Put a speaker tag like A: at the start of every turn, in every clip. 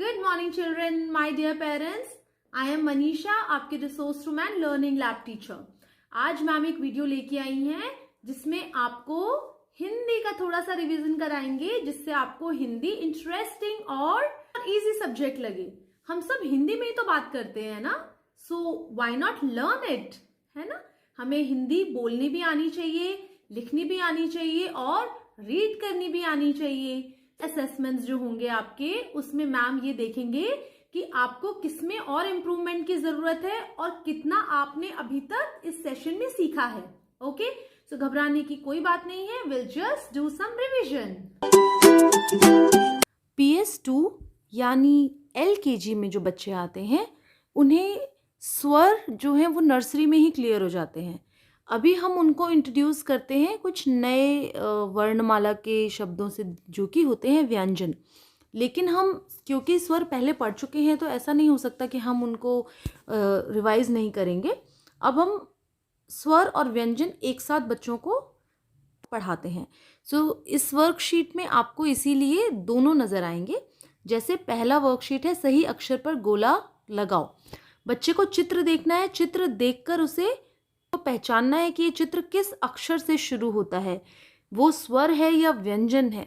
A: Good morning children, my dear parents. I am Manisha, आपके resource room and learning lab teacher. आज ma'am एक video लेके आई हैं जिसमें आपको हिंदी का थोड़ा सा रिवीजन कराएंगे, जिससे आपको हिंदी इंटरेस्टिंग और इजी सब्जेक्ट लगे। हम सब हिंदी में ही तो बात करते हैं ना, so why not learn it, है ना। हमें हिंदी बोलनी भी आनी चाहिए, लिखनी भी आनी चाहिए और रीड करनी भी आनी चाहिए। असेसमेंट्स जो होंगे आपके, उसमें मैम ये देखेंगे कि आपको किसमें और इम्प्रूवमेंट की जरूरत है और कितना आपने अभी तक इस सेशन में सीखा है। ओके, सो घबराने की कोई बात नहीं है, will just do some revision. PS2 यानी LKG में जो बच्चे आते हैं उन्हें स्वर जो है वो नर्सरी में ही क्लियर हो जाते हैं। अभी हम उनको इंट्रोड्यूस करते हैं कुछ नए वर्णमाला के शब्दों से, जो कि होते हैं व्यंजन। लेकिन हम क्योंकि स्वर पहले पढ़ चुके हैं तो ऐसा नहीं हो सकता कि हम उनको रिवाइज नहीं करेंगे। अब हम स्वर और व्यंजन एक साथ बच्चों को पढ़ाते हैं। सो इस वर्कशीट में आपको इसीलिए दोनों नज़र आएंगे। जैसे पहला वर्कशीट है सही अक्षर पर गोला लगाओ। बच्चे को चित्र देखना है, चित्र देखकर उसे तो पहचानना है कि ये चित्र किस अक्षर से शुरू होता है, वो स्वर है या व्यंजन है।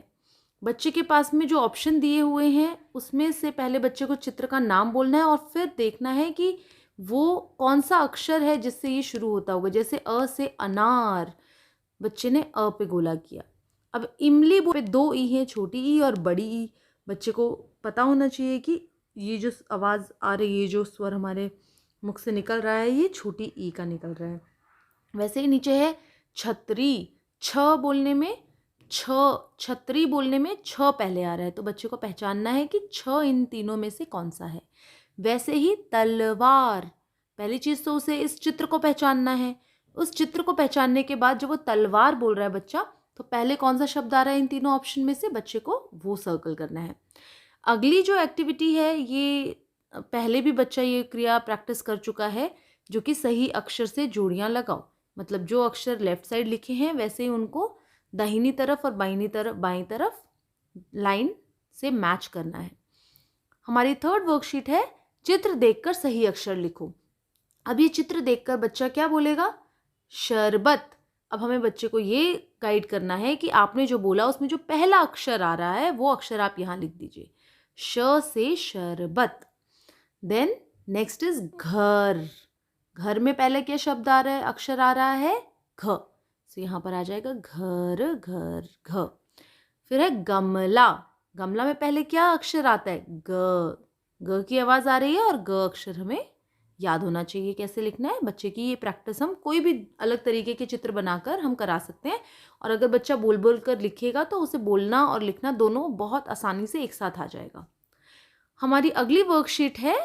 A: बच्चे के पास में जो ऑप्शन दिए हुए हैं उसमें से पहले बच्चे को चित्र का नाम बोलना है और फिर देखना है कि वो कौन सा अक्षर है जिससे ये शुरू होता होगा। जैसे अ से अनार, बच्चे ने अ पे गोला किया। अब इमली पे 2 ई है, छोटी ई और बड़ी ई। बच्चे को पता होना चाहिए कि ये जो आवाज़ आ रही है, जो स्वर हमारे मुख से निकल रहा है, ये छोटी ई का निकल रहा है। वैसे ही नीचे है छतरी, छ बोलने में छतरी बोलने में छ पहले आ रहा है, तो बच्चे को पहचानना है कि छ इन तीनों में से कौन सा है। वैसे ही तलवार, पहली चीज़ तो उसे इस चित्र को पहचानना है। उस चित्र को पहचानने के बाद जब वो तलवार बोल रहा है बच्चा, तो पहले कौन सा शब्द आ रहा है इन तीनों ऑप्शन में से, बच्चे को वो सर्कल करना है। अगली जो एक्टिविटी है, ये पहले भी बच्चा ये क्रिया प्रैक्टिस कर चुका है, जो कि सही अक्षर से जोड़ियाँ लगाओ। मतलब जो अक्षर लेफ्ट साइड लिखे हैं वैसे ही उनको दाहिनी तरफ और बाईं तरफ लाइन से मैच करना है। हमारी थर्ड वर्कशीट है चित्र देखकर सही अक्षर लिखो। अब ये चित्र देखकर बच्चा क्या बोलेगा? शरबत। अब हमें बच्चे को ये गाइड करना है कि आपने जो बोला उसमें जो पहला अक्षर आ रहा है वो अक्षर आप यहाँ लिख दीजिए, श से शरबत। देन नेक्स्ट इज घर। घर में पहले क्या शब्द आ रहा है, अक्षर आ रहा है घ, तो यहाँ पर आ जाएगा घर घर घ। फिर है गमला। गमला में पहले क्या अक्षर आता है? ग। ग की आवाज़ आ रही है और ग अक्षर हमें याद होना चाहिए कैसे लिखना है। बच्चे की ये प्रैक्टिस हम कोई भी अलग तरीके के चित्र बनाकर हम करा सकते हैं, और अगर बच्चा बोल बोल कर लिखेगा तो उसे बोलना और लिखना दोनों बहुत आसानी से एक साथ आ जाएगा। हमारी अगली वर्कशीट है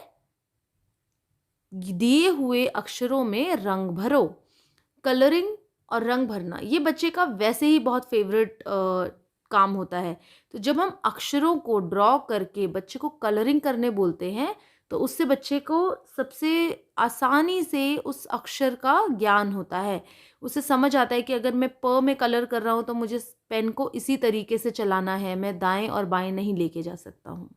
A: दिए हुए अक्षरों में रंग भरो। कलरिंग और रंग भरना ये बच्चे का वैसे ही बहुत फेवरेट काम होता है। तो जब हम अक्षरों को ड्रॉ करके बच्चे को कलरिंग करने बोलते हैं तो उससे बच्चे को सबसे आसानी से उस अक्षर का ज्ञान होता है। उसे समझ आता है कि अगर मैं प में कलर कर रहा हूँ तो मुझे पेन को इसी तरीके से चलाना है, मैं दाएं और बाएं नहीं लेके जा सकता हूँ।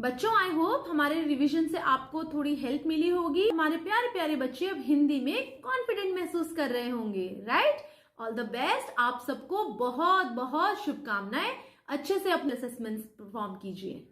A: बच्चों, आई होप हमारे रिवीजन से आपको थोड़ी हेल्प मिली होगी। हमारे प्यारे प्यारे बच्चे अब हिंदी में कॉन्फिडेंट महसूस कर रहे होंगे, राइट? All the best. आप सबको बहुत बहुत शुभकामनाएं। अच्छे से अपने असेसमेंट्स परफॉर्म कीजिए।